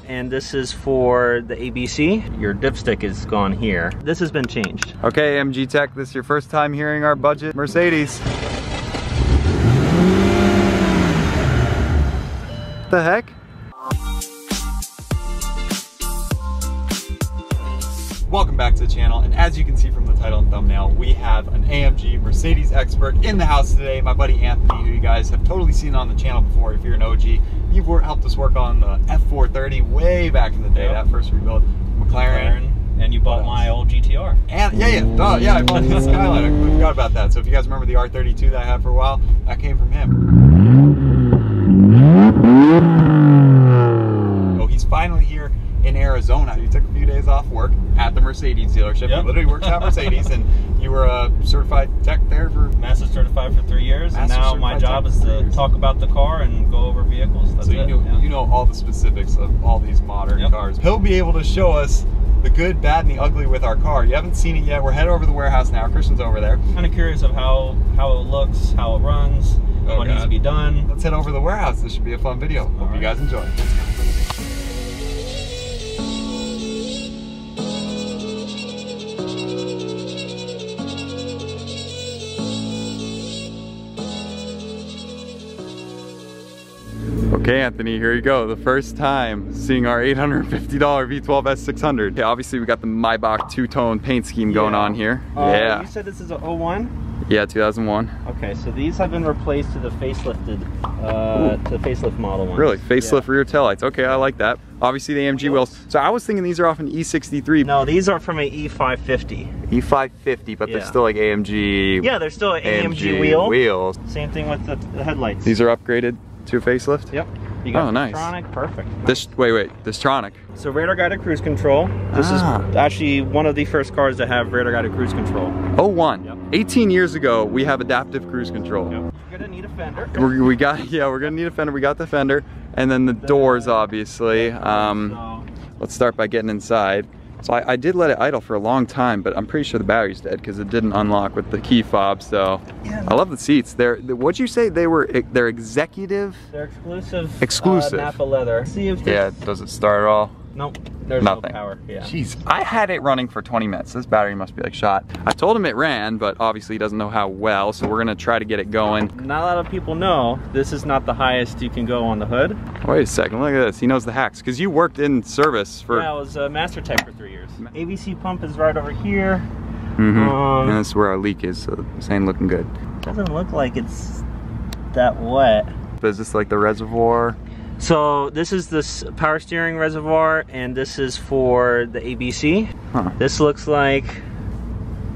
And this is for the ABC. Your dipstick is gone here. This has been changed. Okay, AMG Tech, this is your first time hearing our budget Mercedes. What the heck? Welcome back to the channel, and as you can see from the title and thumbnail, we have an AMG Mercedes expert in the house today, my buddy Anthony, who you guys have totally seen on the channel before if you're an OG. You've helped us work on the F430 way back in the day, that first rebuild McLaren. And you bought my old GTR. And yeah, I bought the Skyline. I forgot about that. So if you guys remember the R32 that I had for a while, that came from him. Oh, he's finally here in Arizona. He took a few days off work at the Mercedes dealership. He literally works at Mercedes, and you were a certified tech there for... Master certified for 3 years, and now my job is to talk about the car and go over vehicles. That's so you know all the specifics of all these modern cars. He'll be able to show us the good, bad, and the ugly with our car. You haven't seen it yet. We're headed over to the warehouse now. Christian's over there. Kind of curious of how it looks, how it runs, what needs to be done. Let's head over to the warehouse. This should be a fun video. Hope you guys enjoy. Okay, Anthony, here you go. The first time seeing our $850 V12 S600. Yeah, obviously we got the Maybach two-tone paint scheme going on here. You said this is a 01? Yeah, 2001. Okay, so these have been replaced to the facelifted, to the facelift model ones. Really? Facelift rear taillights. Okay, I like that. Obviously the AMG wheels. So I was thinking these are off an E63. No, these are from an E550. E550, but they're still like AMG. Yeah, they're still AMG wheels. Same thing with the headlights. These are upgraded to a facelift? Yep. You got nice. Distronic, perfect. Wait, Distronic. So radar guided cruise control. This is actually one of the first cars to have radar guided cruise control. 01. Yep. 18 years ago, we have adaptive cruise control. Yep. You're gonna need a fender. we're gonna need a fender. We got the fender, and then the doors, obviously. Let's start by getting inside. So I did let it idle for a long time, but I'm pretty sure the battery's dead because it didn't unlock with the key fob. So I love the seats. What'd you say they're executive? They're exclusive. Exclusive. Napa leather. See if does it start at all? Nope. There's nothing. No power. Yeah. Jeez, I had it running for 20 minutes. This battery must be like shot. I told him it ran, but obviously he doesn't know how well, so we're gonna try to get it going. Not a lot of people know this is not the highest you can go on the hood. Wait a second, look at this. He knows the hacks, because you worked in service for... Yeah, I was a master tech for 3 years. ABC pump is right over here. And this is where our leak is, so this ain't looking good. Doesn't look like it's that wet. But is this like the reservoir? So this is this power steering reservoir, and this is for the ABC. This looks like,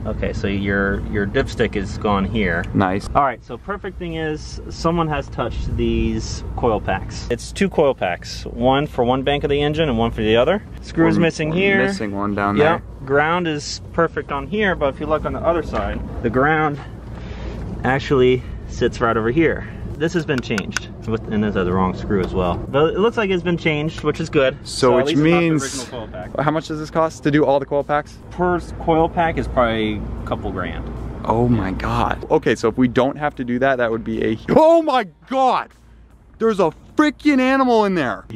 okay, so your dipstick is gone here. Nice. All right, so perfect thing is someone has touched these coil packs. It's 2 coil packs, one for one bank of the engine and one for the other. Screw is missing here. Missing one down there. Ground is perfect on here, but if you look on the other side, the ground actually sits right over here. This has been changed, and this has the wrong screw as well. But it looks like it's been changed, which is good. So which means, how much does this cost to do all the coil packs? Per coil pack is probably a couple grand. Oh my God. Okay, so if we don't have to do that, that would be a... Oh my God! There's a freaking animal in there.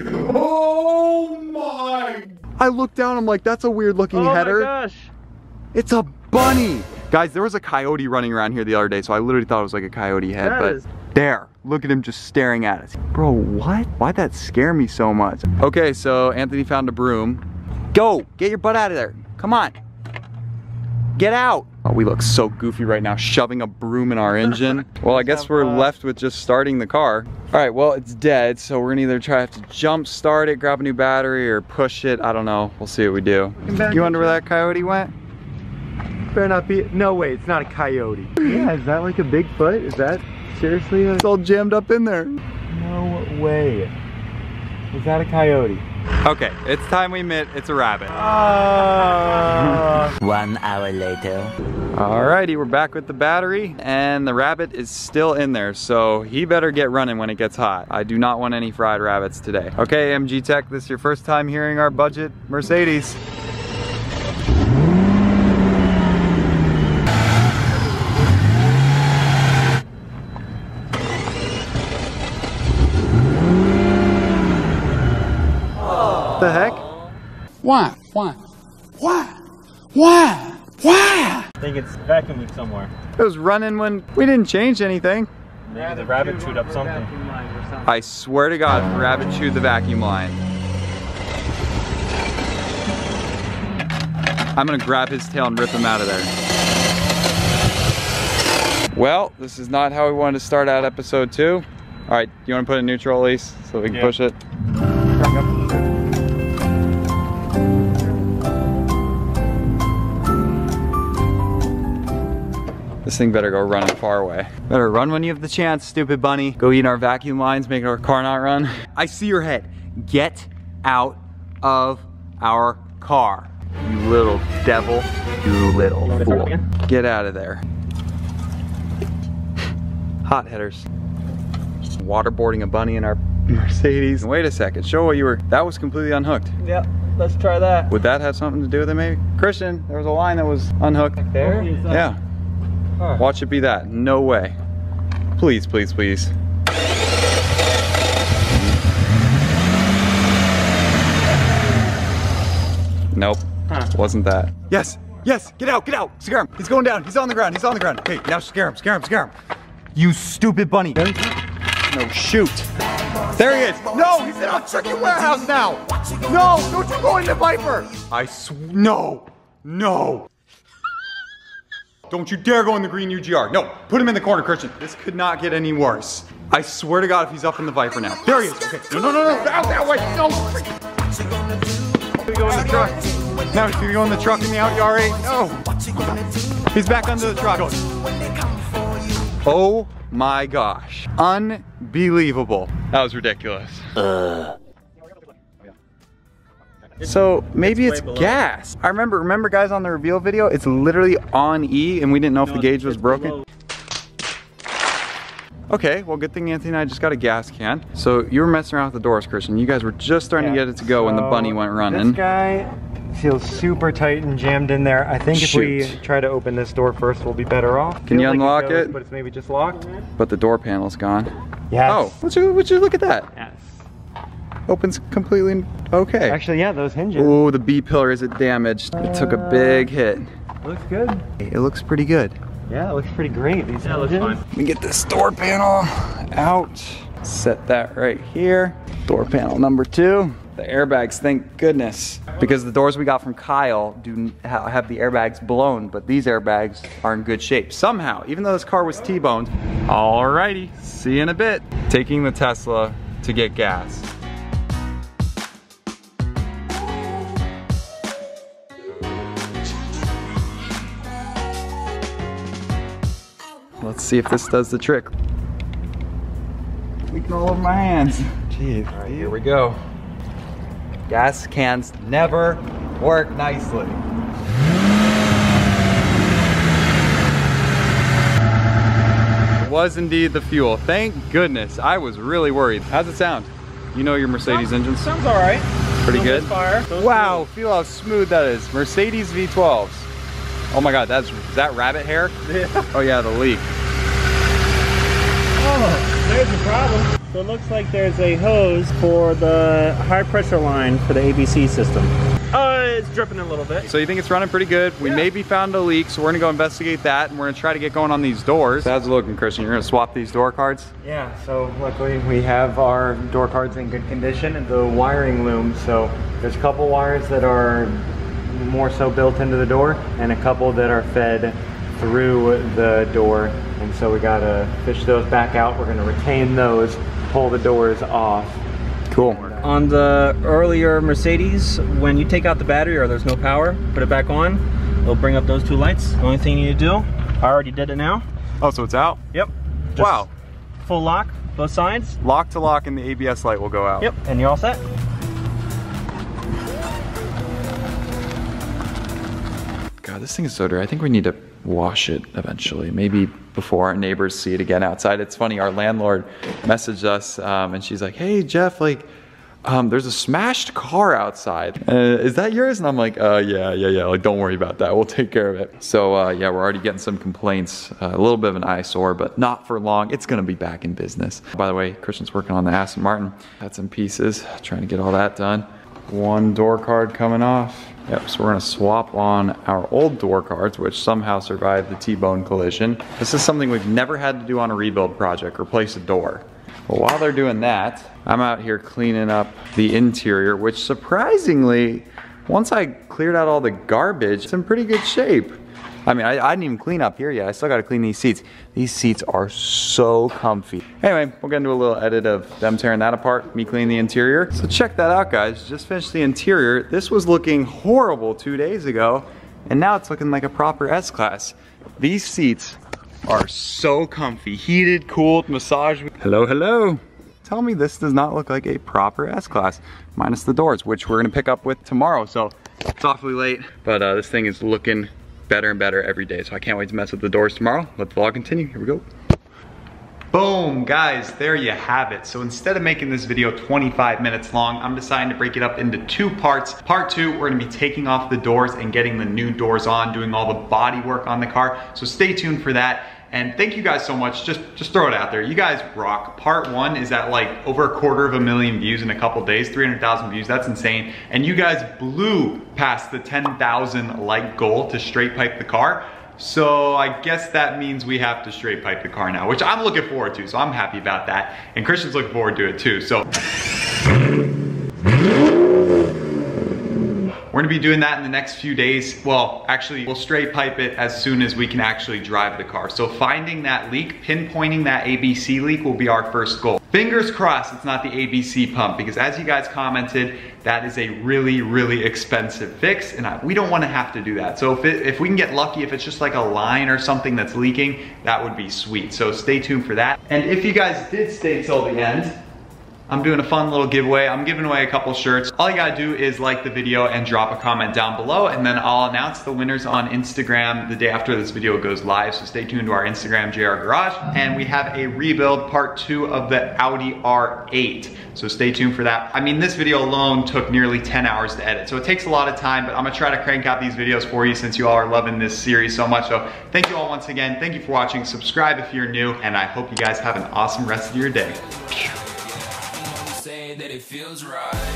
Oh my... I looked down, I'm like, that's a weird looking header. Oh my gosh. It's a bunny. Guys, there was a coyote running around here the other day, so I literally thought it was like a coyote head, there, look at him just staring at us. Bro, what? Why'd that scare me so much? Okay, so Anthony found a broom. Go, get your butt out of there. Come on, get out. Oh, we look so goofy right now, shoving a broom in our engine. Well, I guess we're left with just starting the car. All right, well, it's dead, so we're gonna either try to jump start it, grab a new battery, or push it. I don't know, we'll see what we do. You wonder where that coyote went? Better not be. No way, it's not a coyote. Yeah, is that like a Bigfoot? Is that seriously a... It's all jammed up in there. No way. Is that a coyote? Okay, it's time we admit it's a rabbit. 1 hour later. Alrighty, we're back with the battery, and the rabbit is still in there, so he better get running when it gets hot. I do not want any fried rabbits today. Okay, AMG Tech, this is your first time hearing our budget Mercedes. Why? Why? Why? Why? Why? I think it's vacuum leak somewhere. It was running when we didn't change anything. Maybe the rabbit chewed up something. I swear to God, the rabbit chewed the vacuum line. I'm gonna grab his tail and rip him out of there. Well, this is not how we wanted to start out episode 2. All right, you wanna put it in neutral, Elise, so we can push it? This thing better go running far away. Better run when you have the chance, stupid bunny. Go eat our vacuum lines, make our car not run. I see your head. Get out of our car. You little devil. You little fool. Get out of there. Hot headers. Waterboarding a bunny in our Mercedes. Wait a second, show what you were, that was completely unhooked. Yep, let's try that. Would that have something to do with it maybe? Christian, there was a line that was unhooked. There? Yeah. Huh. Watch it be that. No way. Please, please, please. Nope. Huh. Wasn't that. Yes, yes, get out, get out. Scare him. He's going down. He's on the ground. He's on the ground. Okay, now scare him, scare him, scare him. You stupid bunny. No, shoot. There he is. No, he's in a freaking warehouse now. No, don't you go in the Viper. No, no. Don't you dare go in the green UGR. No, put him in the corner, Christian. This could not get any worse. I swear to God if he's up in the Viper now. There he is. Okay. No, no, no, no. Out that way. No. He's gonna go in the truck. Now he's gonna go in the truck in the out R8. No. He's back under the truck. Oh my gosh. Unbelievable. That was ridiculous. So maybe it's gas. I remember guys on the reveal video, it's literally on E and we didn't know if the gauge was broken. Okay, well good thing Anthony and I just got a gas can. So you were messing around with the doors, Christian. You guys were just starting to get it to go when the bunny went running. This guy feels super tight and jammed in there. I think if we try to open this door first, we'll be better off. Can you unlock it? But it's maybe just locked. But the door panel's gone. Yes. Oh, would you look at that? Yes. Opens completely okay. Actually, yeah, those hinges. Oh, the B pillar is damaged. It took a big hit. Looks good. It looks pretty good. Yeah, it looks pretty great. These looks fine. Let me get this door panel out. Set that right here. Door panel number 2. The airbags, thank goodness. Because the doors we got from Kyle do have the airbags blown, but these airbags are in good shape. Somehow, even though this car was T-boned. Alrighty, see you in a bit. Taking the Tesla to get gas. Let's see if this does the trick. Leaking all over my hands. Jeez. All right, here we go. Gas cans never work nicely. It was indeed the fuel. Thank goodness. I was really worried. How's it sound? You know your Mercedes engines? Sounds all right. Pretty good? Fire. Wow, feel how smooth that is. Mercedes V12s. Oh my God, is that rabbit hair? Yeah. Oh yeah, the leak. Oh, there's the problem. So it looks like there's a hose for the high pressure line for the ABC system. It's dripping a little bit. So you think it's running pretty good. We maybe found a leak, so we're gonna go investigate that and we're gonna try to get going on these doors. How's it looking, Christian? You're gonna swap these door cards? Yeah, so luckily we have our door cards in good condition and the wiring loom. So there's a couple wires that are more so built into the door and a couple that are fed through the door. And so we gotta fish those back out. We're gonna retain those, pull the doors off. Cool. On the earlier Mercedes, when you take out the battery or there's no power, put it back on, it'll bring up those 2 lights. The only thing you need to do, I already did it now. Oh, so it's out? Yep. Just wow. Full lock, both sides. Lock to lock and the ABS light will go out. Yep, and you're all set. God, this thing is so dirty. I think we need to wash it eventually. Maybe before our neighbors see it again outside. It's funny, our landlord messaged us and she's like, hey Jeff, like, there's a smashed car outside. Is that yours? And I'm like, yeah, like don't worry about that. We'll take care of it. So yeah, we're already getting some complaints. A little bit of an eyesore, but not for long. It's gonna be back in business. By the way, Christian's working on the Aston Martin. Got some pieces, trying to get all that done. One door card coming off. Yep, so we're gonna swap on our old door cards, which somehow survived the T-bone collision. This is something we've never had to do on a rebuild project, replace a door. But while they're doing that, I'm out here cleaning up the interior, which surprisingly, once I cleared out all the garbage, it's in pretty good shape. I mean, I didn't even clean up here yet. I still gotta clean these seats. These seats are so comfy. Anyway, we'll get into a little edit of them tearing that apart, me cleaning the interior. So check that out, guys. Just finished the interior. This was looking horrible 2 days ago, and now it's looking like a proper S-Class. These seats are so comfy. Heated, cooled, massaged. Hello, hello. Tell me this does not look like a proper S-Class, minus the doors, which we're gonna pick up with tomorrow. So it's awfully late, but this thing is looking better and better every day. So I can't wait to mess with the doors tomorrow. Let the vlog continue. Here we go. Boom, guys, there you have it. So instead of making this video 25 minutes long, I'm deciding to break it up into 2 parts. Part 2, we're gonna be taking off the doors and getting the new doors on, doing all the body work on the car. So stay tuned for that. And thank you guys so much. Just throw it out there. You guys rock. Part 1 is at like over 250,000 views in a couple days, 300,000 views. That's insane. And you guys blew past the 10,000 like goal to straight pipe the car. So I guess that means we have to straight pipe the car now, which I'm looking forward to. So I'm happy about that. And Christian's looking forward to it too. So we're gonna be doing that in the next few days. Well, actually, we'll straight pipe it as soon as we can actually drive the car. So finding that leak, pinpointing that ABC leak will be our first goal. Fingers crossed it's not the ABC pump, because as you guys commented, that is a really, really expensive fix, and we don't wanna have to do that. So if we can get lucky, if it's just like a line or something that's leaking, that would be sweet. So stay tuned for that. And if you guys did stay till the end, I'm doing a fun little giveaway. I'm giving away a couple shirts. All you gotta do is like the video and drop a comment down below, and then I'll announce the winners on Instagram the day after this video goes live. So stay tuned to our Instagram, JR Garage. And we have a rebuild part 2 of the Audi R8. So stay tuned for that. I mean, this video alone took nearly 10 hours to edit. So it takes a lot of time, but I'm gonna try to crank out these videos for you since you all are loving this series so much. So thank you all once again. Thank you for watching. Subscribe if you're new, and I hope you guys have an awesome rest of your day. That it feels right.